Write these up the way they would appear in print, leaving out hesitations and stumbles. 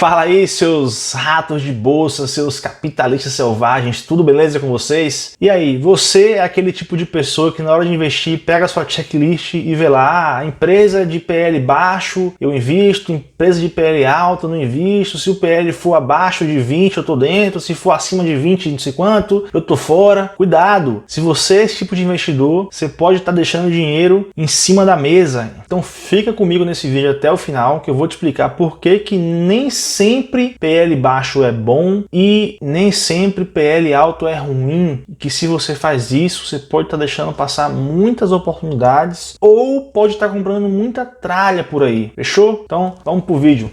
Fala aí, seus ratos de bolsa, seus capitalistas selvagens, tudo beleza com vocês? E aí, você é aquele tipo de pessoa que na hora de investir pega a sua checklist e vê lá, empresa de PL baixo eu invisto, empresa de PL alto eu não invisto, se o PL for abaixo de 20 eu tô dentro, se for acima de 20 não sei quanto, eu tô fora. Cuidado, se você é esse tipo de investidor, você pode estar deixando dinheiro em cima da mesa. Então fica comigo nesse vídeo até o final que eu vou te explicar por que nem sempre PL baixo é bom e nem sempre PL alto é ruim, que se você faz isso, você pode estar deixando passar muitas oportunidades ou pode estar comprando muita tralha por aí, fechou? Então vamos pro vídeo.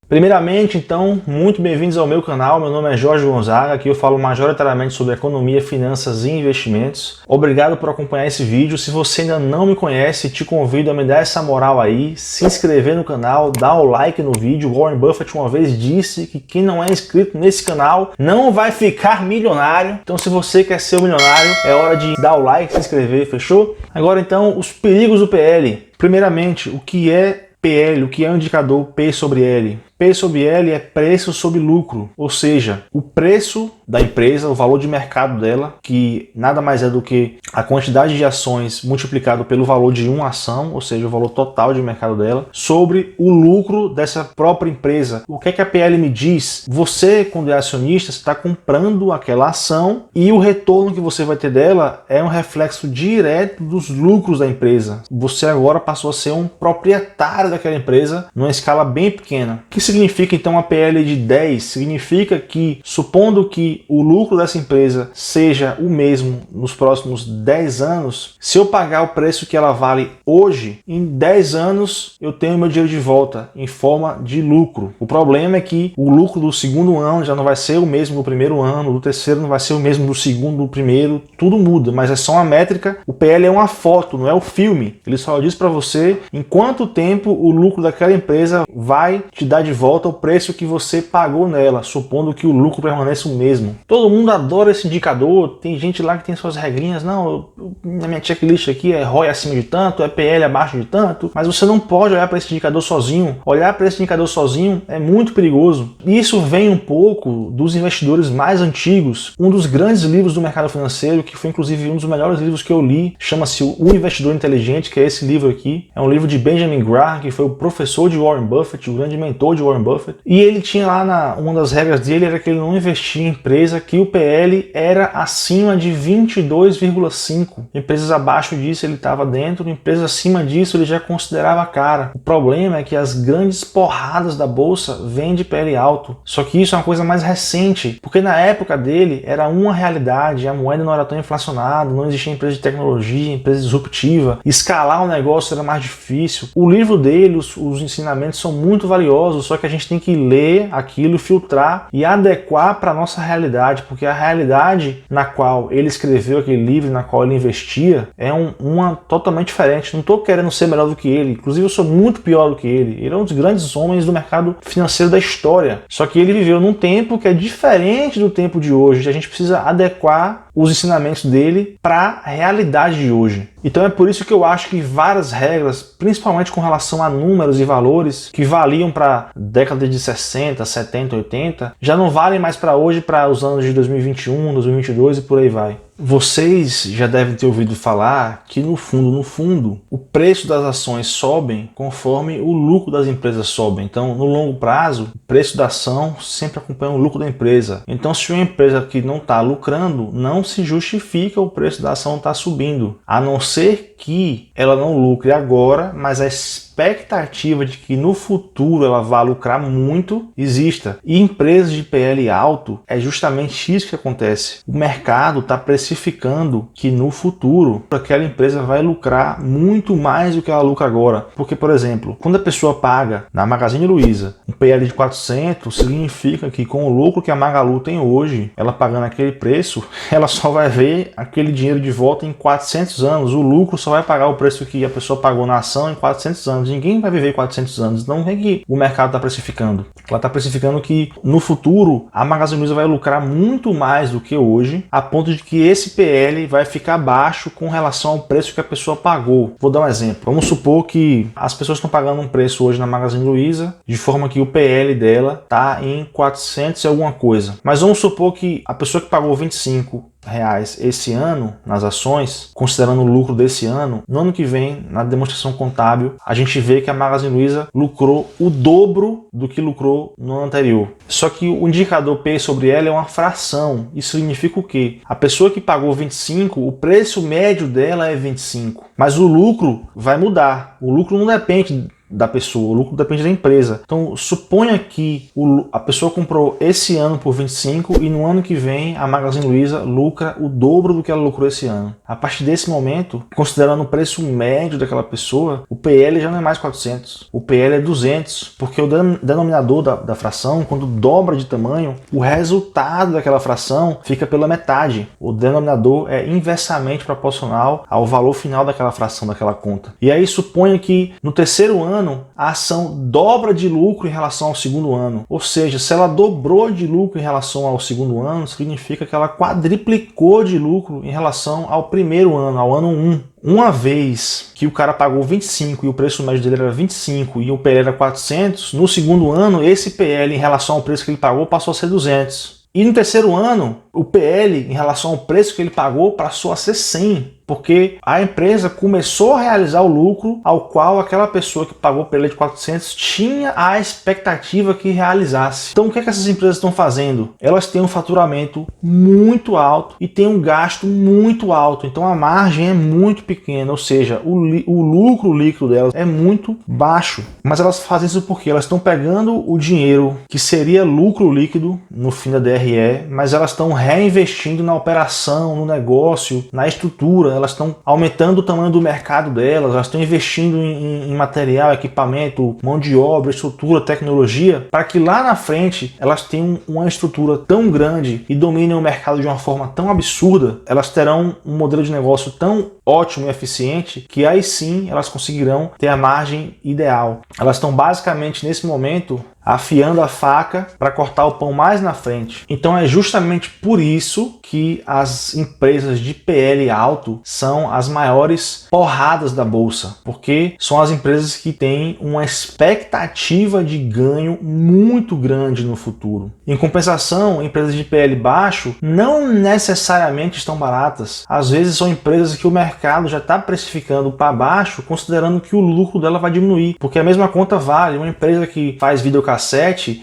Primeiramente, então, muito bem-vindos ao meu canal. Meu nome é Jorge Gonzaga, aqui eu falo majoritariamente sobre economia, finanças e investimentos. Obrigado por acompanhar esse vídeo. Se você ainda não me conhece, te convido a me dar essa moral aí, se inscrever no canal, dar o like no vídeo. Warren Buffett uma vez disse que quem não é inscrito nesse canal não vai ficar milionário. Então, se você quer ser um milionário, é hora de dar o like, se inscrever, fechou? Agora, então, os perigos do PL. Primeiramente, o que é PL, o que é o indicador P sobre L? P sobre L é preço sobre lucro, ou seja, o preço da empresa, o valor de mercado dela, que nada mais é do que a quantidade de ações multiplicado pelo valor de uma ação, ou seja, o valor total de mercado dela, sobre o lucro dessa própria empresa. O que é que a PL me diz? Você, quando é acionista, está comprando aquela ação e o retorno que você vai ter dela é um reflexo direto dos lucros da empresa. Você agora passou a ser um proprietário daquela empresa numa escala bem pequena. O que significa então a PL de 10? Significa que, supondo que o lucro dessa empresa seja o mesmo nos próximos 10 anos, se eu pagar o preço que ela vale hoje, em 10 anos eu tenho meu dinheiro de volta em forma de lucro. O problema é que o lucro do segundo ano já não vai ser o mesmo do primeiro ano, do terceiro não vai ser o mesmo do segundo, do primeiro, tudo muda, mas é só uma métrica. O PL é uma foto, não é o filme. Ele só diz para você em quanto tempo o lucro daquela empresa vai te dar de volta o preço que você pagou nela, supondo que o lucro permaneça o mesmo. Todo mundo adora esse indicador, tem gente lá que tem suas regrinhas, não, na minha checklist aqui é ROI acima de tanto, é PL abaixo de tanto, mas você não pode olhar para esse indicador sozinho. Olhar para esse indicador sozinho é muito perigoso. Isso vem um pouco dos investidores mais antigos. Um dos grandes livros do mercado financeiro, que foi inclusive um dos melhores livros que eu li, chama-se O Investidor Inteligente, que é esse livro aqui. É um livro de Benjamin Graham, que foi o professor de Warren Buffett, o grande mentor de Warren Buffett, e ele tinha lá uma das regras dele era que ele não investia em empresa que o PL era acima de 22,5. Empresas abaixo disso ele estava dentro, empresas acima disso ele já considerava cara. O problema é que as grandes porradas da bolsa vêm de PL alto. Só que isso é uma coisa mais recente, porque na época dele era uma realidade, a moeda não era tão inflacionada, não existia empresa de tecnologia, empresa disruptiva, escalar o negócio era mais difícil. O livro dele, os ensinamentos são muito valiosos, só que a gente tem que ler aquilo, filtrar e adequar para a nossa realidade, porque a realidade na qual ele escreveu aquele livro, na qual ele investia, é uma totalmente diferente. Não estou querendo ser melhor do que ele, inclusive eu sou muito pior do que ele. Ele é um dos grandes homens do mercado financeiro da história, só que ele viveu num tempo que é diferente do tempo de hoje. A gente precisa adequar os ensinamentos dele para a realidade de hoje. Então é por isso que eu acho que várias regras, principalmente com relação a números e valores, que valiam para décadas de 60, 70, 80, já não valem mais para hoje, para os anos de 2021, 2022 e por aí vai. Vocês já devem ter ouvido falar que no fundo, o preço das ações sobem conforme o lucro das empresas sobe. Então, no longo prazo, o preço da ação sempre acompanha o lucro da empresa. Então, se uma empresa que não está lucrando, não se justifica o preço da ação estar subindo, a não ser que ela não lucre agora, mas a expectativa de que no futuro ela vá lucrar muito exista. E empresas de PL alto é justamente isso que acontece. O mercado está precificando precificando que no futuro aquela empresa vai lucrar muito mais do que ela lucra agora. Porque, por exemplo, quando a pessoa paga na Magazine Luiza um PL de 400, significa que com o lucro que a Magalu tem hoje, ela pagando aquele preço, ela só vai ver aquele dinheiro de volta em 400 anos. O lucro só vai pagar o preço que a pessoa pagou na ação em 400 anos. Ninguém vai viver 400 anos. Então, o que o mercado está precificando? Ela está precificando que no futuro a Magazine Luiza vai lucrar muito mais do que hoje, a ponto de que esse PL vai ficar baixo com relação ao preço que a pessoa pagou. Vou dar um exemplo. Vamos supor que as pessoas estão pagando um preço hoje na Magazine Luiza, de forma que o PL dela está em 400 e alguma coisa. Mas vamos supor que a pessoa que pagou R$25 esse ano nas ações, considerando o lucro desse ano, no ano que vem, na demonstração contábil, a gente vê que a Magazine Luiza lucrou o dobro do que lucrou no ano anterior. Só que o indicador P sobre L é uma fração. Isso significa o quê? A pessoa que pagou 25, o preço médio dela é 25, mas o lucro vai mudar. O lucro não depende da pessoa, o lucro depende da empresa. Então, suponha que a pessoa comprou esse ano por 25 e no ano que vem a Magazine Luiza lucra o dobro do que ela lucrou esse ano. A partir desse momento, considerando o preço médio daquela pessoa, o PL já não é mais 400, o PL é 200, porque o denominador da fração, quando dobra de tamanho, o resultado daquela fração fica pela metade. O denominador é inversamente proporcional ao valor final daquela fração, daquela conta. E aí suponha que no terceiro ano a ação dobra de lucro em relação ao segundo ano. Ou seja, se ela dobrou de lucro em relação ao segundo ano, significa que ela quadriplicou de lucro em relação ao primeiro ano, ao ano 1. Uma vez que o cara pagou 25 e o preço médio dele era 25 e o PL era 400, no segundo ano esse PL em relação ao preço que ele pagou passou a ser 200. E no terceiro ano, o PL em relação ao preço que ele pagou passou a ser 100. Porque a empresa começou a realizar o lucro ao qual aquela pessoa que pagou PL de 400 tinha a expectativa que realizasse. Então o que essas empresas estão fazendo? Elas têm um faturamento muito alto e têm um gasto muito alto. Então a margem é muito pequena, ou seja, o lucro líquido delas é muito baixo. Mas elas fazem isso porque elas estão pegando o dinheiro que seria lucro líquido no fim da DRE, mas elas estão reinvestindo na operação, no negócio, na estrutura. Elas estão aumentando o tamanho do mercado delas, elas estão investindo em material, equipamento, mão de obra, estrutura, tecnologia, para que lá na frente elas tenham uma estrutura tão grande e dominem o mercado de uma forma tão absurda, elas terão um modelo de negócio tão ótimo e eficiente que aí sim elas conseguirão ter a margem ideal. Elas estão basicamente nesse momento afiando a faca para cortar o pão mais na frente. Então é justamente por isso que as empresas de PL alto são as maiores porradas da bolsa, porque são as empresas que têm uma expectativa de ganho muito grande no futuro. Em compensação, empresas de PL baixo não necessariamente estão baratas. Às vezes são empresas que o mercado já está precificando para baixo, considerando que o lucro dela vai diminuir, porque a mesma conta vale. Uma empresa que faz videocassete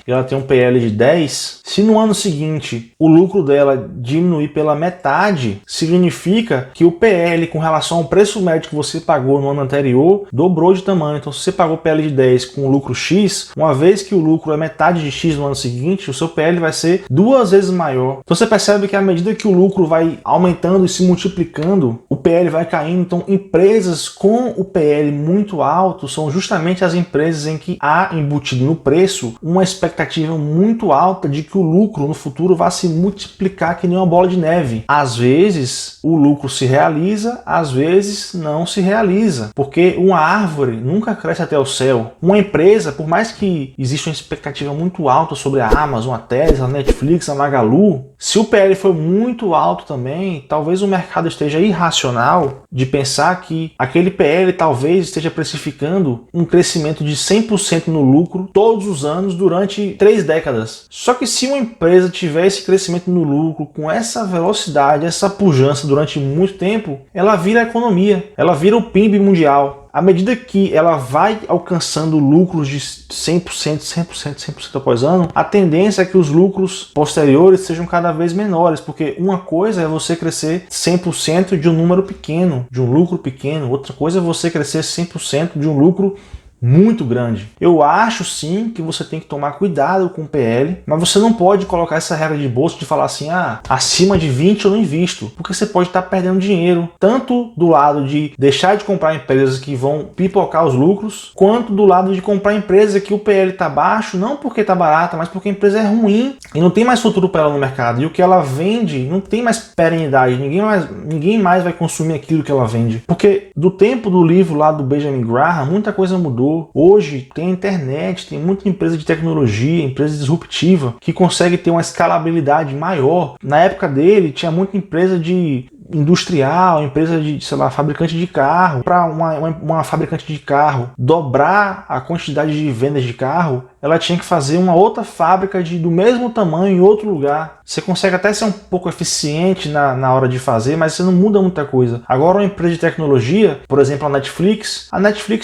e ela tem um PL de 10, se no ano seguinte o lucro dela diminuir pela metade, significa que o PL com relação ao preço médio que você pagou no ano anterior dobrou de tamanho. Então se você pagou PL de 10 com lucro X, uma vez que o lucro é metade de X no ano seguinte, o seu PL vai ser 2 vezes maior. Então você percebe que à medida que o lucro vai aumentando e se multiplicando, o PL vai caindo. Então empresas com o PL muito alto são justamente as empresas em que há embutido no preço uma expectativa muito alta de que o lucro no futuro vai se multiplicar que nem uma bola de neve. Às vezes o lucro se realiza, às vezes não se realiza, porque uma árvore nunca cresce até o céu. Uma empresa, por mais que exista uma expectativa muito alta sobre a Amazon, a Tesla, a Netflix, a Magalu, se o PL for muito alto também, talvez o mercado esteja irracional de pensar que aquele PL talvez esteja precificando um crescimento de 100% no lucro todos os anos durante 3 décadas. Só que se uma empresa tiver esse crescimento no lucro com essa velocidade, essa pujança durante muito tempo, ela vira a economia, ela vira o PIB mundial. À medida que ela vai alcançando lucros de 100% após ano, a tendência é que os lucros posteriores sejam cada vez menores, porque uma coisa é você crescer 100% de um número pequeno, de um lucro pequeno, outra coisa é você crescer 100% de um lucro muito grande. Eu acho sim que você tem que tomar cuidado com o PL, mas você não pode colocar essa regra de bolsa de falar assim, acima de 20 eu não invisto, porque você pode estar perdendo dinheiro, tanto do lado de deixar de comprar empresas que vão pipocar os lucros, quanto do lado de comprar empresa que o PL está baixo, não porque está barata, mas porque a empresa é ruim e não tem mais futuro para ela no mercado, e o que ela vende não tem mais perenidade, ninguém mais vai consumir aquilo que ela vende, porque do tempo do livro lá do Benjamin Graham, muita coisa mudou. Hoje tem internet, tem muita empresa de tecnologia, empresa disruptiva, que consegue ter uma escalabilidade maior. Na época dele, tinha muita empresa de industrial, empresa de, sei lá, fabricante de carro. Para uma fabricante de carro dobrar a quantidade de vendas de carro, ela tinha que fazer uma outra fábrica do mesmo tamanho em outro lugar. Você consegue até ser um pouco eficiente na hora de fazer, mas você não muda muita coisa. Agora uma empresa de tecnologia, por exemplo a Netflix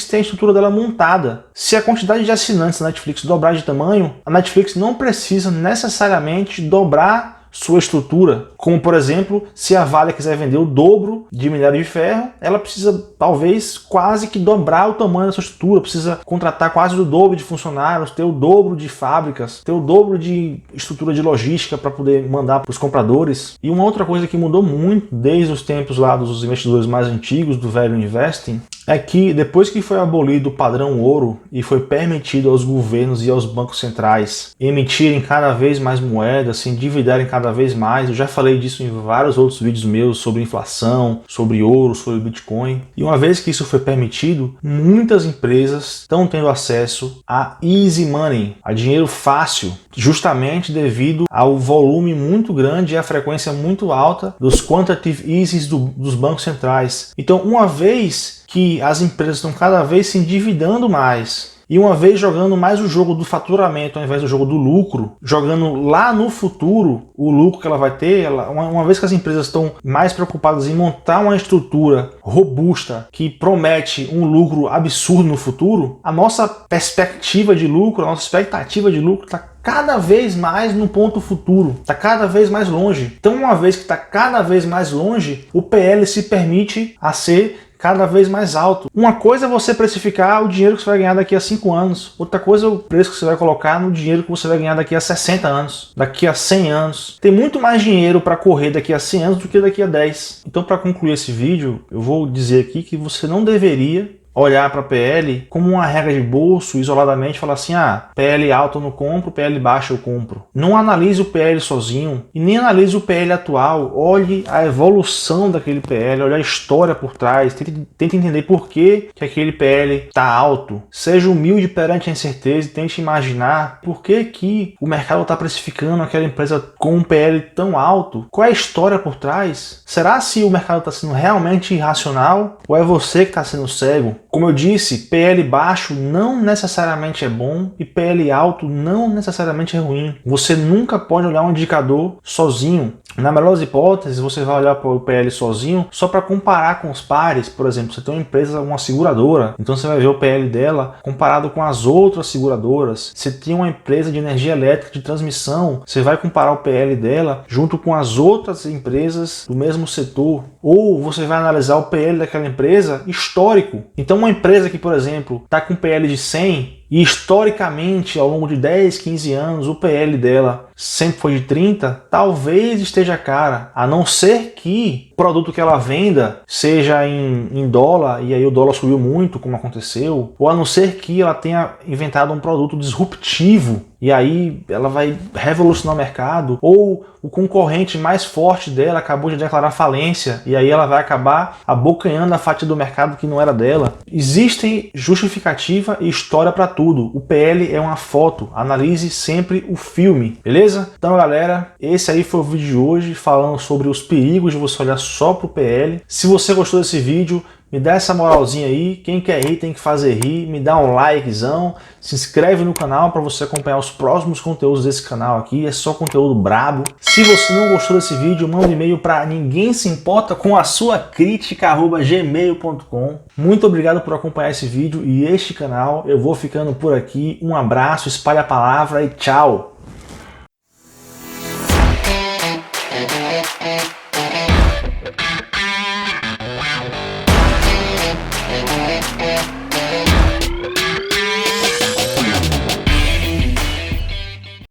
tem a estrutura dela montada. Se a quantidade de assinantes da Netflix dobrar de tamanho, a Netflix não precisa necessariamente dobrar sua estrutura, como por exemplo, se a Vale quiser vender o dobro de minério de ferro, ela precisa talvez quase que dobrar o tamanho da sua estrutura, precisa contratar quase o dobro de funcionários, ter o dobro de fábricas, ter o dobro de estrutura de logística para poder mandar para os compradores. E uma outra coisa que mudou muito desde os tempos lá dos investidores mais antigos, do velho investing, é que depois que foi abolido o padrão ouro e foi permitido aos governos e aos bancos centrais emitirem cada vez mais moedas, se endividarem cada vez mais, eu já falei disso em vários outros vídeos meus sobre inflação, sobre ouro, sobre Bitcoin, e uma vez que isso foi permitido, muitas empresas estão tendo acesso a easy money, a dinheiro fácil, justamente devido ao volume muito grande e à frequência muito alta dos quantitative eases dos bancos centrais. Então, uma vez que as empresas estão cada vez se endividando mais e uma vez jogando mais o jogo do faturamento ao invés do jogo do lucro, jogando lá no futuro o lucro que ela vai ter, uma vez que as empresas estão mais preocupadas em montar uma estrutura robusta que promete um lucro absurdo no futuro, a nossa perspectiva de lucro, a nossa expectativa de lucro está cada vez mais no ponto futuro, está cada vez mais longe. Então, uma vez que está cada vez mais longe, o PL se permite a ser cada vez mais alto. Uma coisa é você precificar o dinheiro que você vai ganhar daqui a 5 anos. Outra coisa é o preço que você vai colocar no dinheiro que você vai ganhar daqui a 60 anos, daqui a 100 anos. Tem muito mais dinheiro para correr daqui a 100 anos do que daqui a 10. Então, para concluir esse vídeo, eu vou dizer aqui que você não deveria olhar para PL como uma regra de bolso isoladamente, falar assim, PL alto eu não compro, PL baixo eu compro. Não analise o PL sozinho e nem analise o PL atual. Olhe a evolução daquele PL, olhe a história por trás, tente entender por que aquele PL está alto. Seja humilde perante a incerteza e tente imaginar por que o mercado está precificando aquela empresa com um PL tão alto. Qual é a história por trás? Será se o mercado está sendo realmente irracional ou é você que está sendo cego? Como eu disse, PL baixo não necessariamente é bom e PL alto não necessariamente é ruim. Você nunca pode olhar um indicador sozinho. Na melhor das hipóteses, você vai olhar para o PL sozinho só para comparar com os pares. Por exemplo, você tem uma empresa, uma seguradora, então você vai ver o PL dela comparado com as outras seguradoras. Você tem uma empresa de energia elétrica de transmissão, você vai comparar o PL dela junto com as outras empresas do mesmo setor. Ou você vai analisar o PL daquela empresa histórico. Então uma empresa que, por exemplo, está com PL de 100 e historicamente, ao longo de 10, 15 anos, o PL dela sempre foi de 30, talvez esteja cara, a não ser que o produto que ela venda seja em dólar, e aí o dólar subiu muito, como aconteceu, ou a não ser que ela tenha inventado um produto disruptivo, e aí ela vai revolucionar o mercado, ou o concorrente mais forte dela acabou de declarar falência, e aí ela vai acabar abocanhando a fatia do mercado que não era dela. Existem justificativa e história para tudo. O PL é uma foto, analise sempre o filme, beleza? Então galera, esse aí foi o vídeo de hoje falando sobre os perigos de você olhar só pro PL. Se você gostou desse vídeo, me dá essa moralzinha aí, quem quer rir tem que fazer rir, me dá um likezão, se inscreve no canal para você acompanhar os próximos conteúdos desse canal aqui, é só conteúdo brabo. Se você não gostou desse vídeo, manda um e-mail para ninguém se importa com a sua crítica@gmail.com. Muito obrigado por acompanhar esse vídeo e este canal, eu vou ficando por aqui, um abraço, espalhe a palavra e tchau!